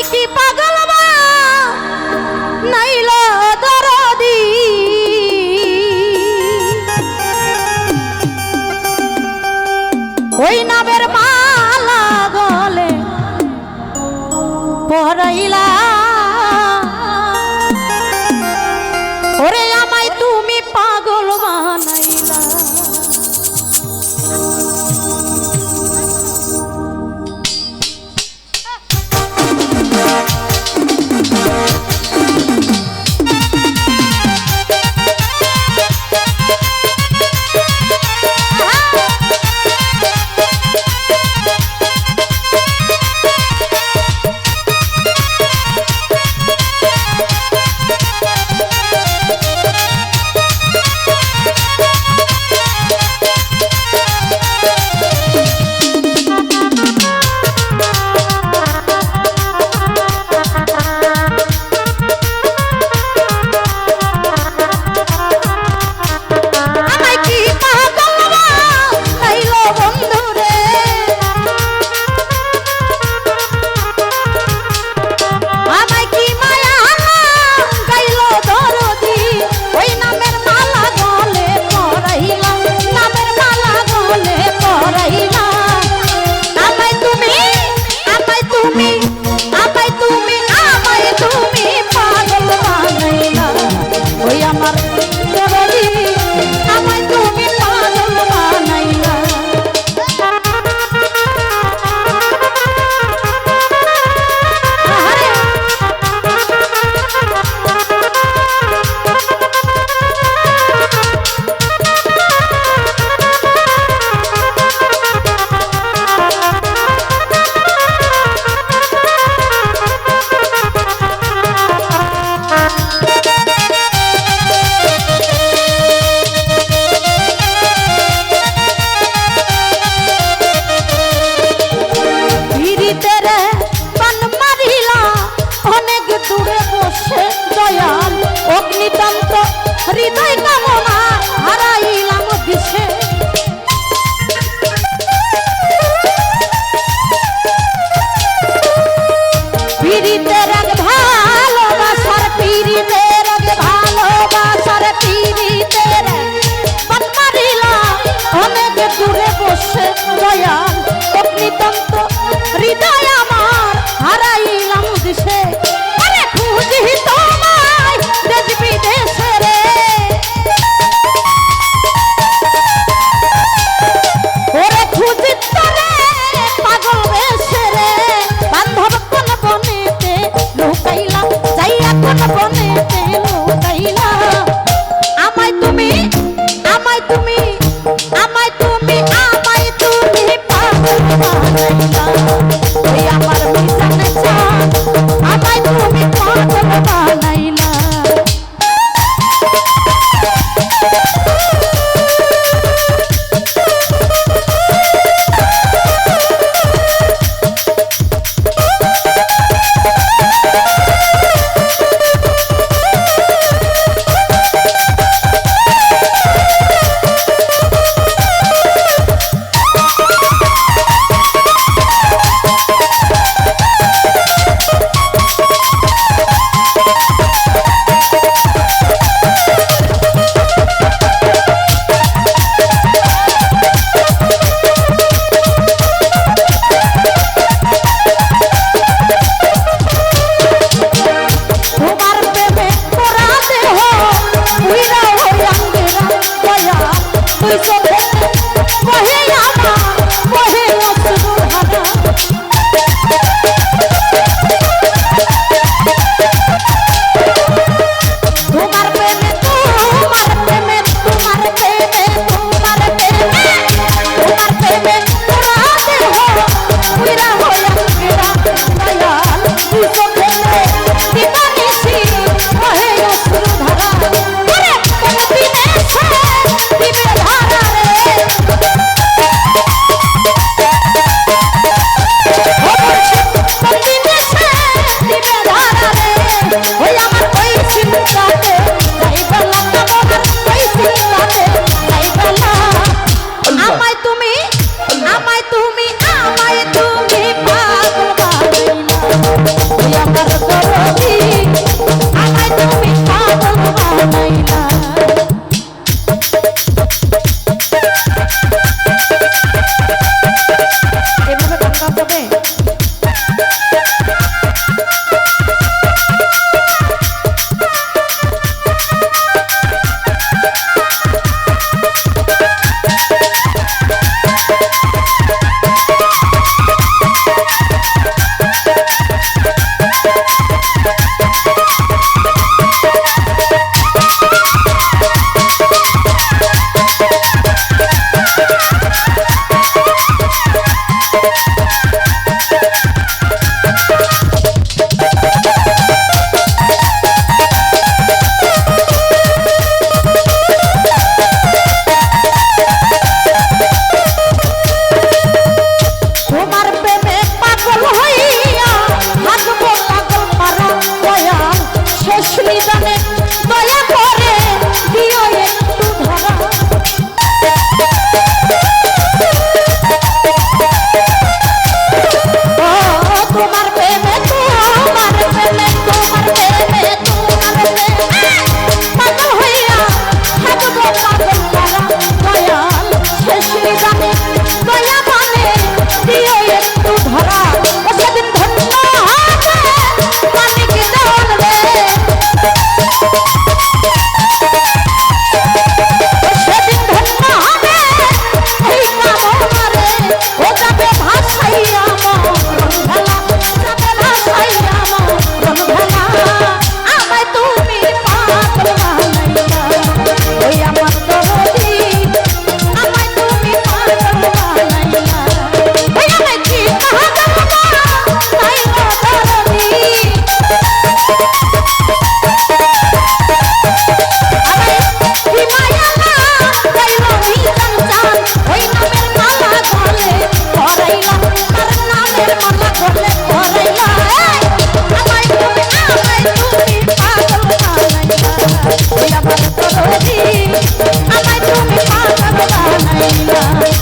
আমায় কি পাগল নাইল দরদি ওই নামের মালা গলে পরাইলা ওরে আমায় তুমি পাগল বানাইলা হৃদয় কামনা হারাইলাম দিশে পীড়িতের এক ভালোবাসার পীড়িতের এক ভালোবাসার পীড়িতের মন মারিলা অনেক দূরে বসে দয়াল অগ্নিতন্ত্র হৃদয় আমার হারাইলাম দিশে আরে খুঁজি তোমায় দেশ বিদেশে রে ওরে খুঁজি তোরে পাগল বেশে রে বান্ধব কোন বনেতে লুকাইলাম যাইয়া কোন বনেতে লুকাইলাম আমায় তুমি আমায় তুমি আমায় তুমি আমায় তুমি পাগল বানাইলা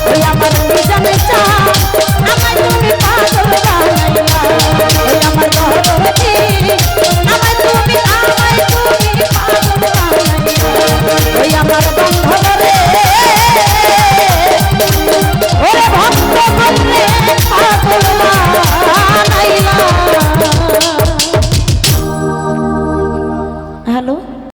ওই আমার মিজানে চান আমায় তুমি পাগল বানাইলা ওই আমার দরদি আমায় তুমি পাগল বানাইলা ওই আমার বান্ধব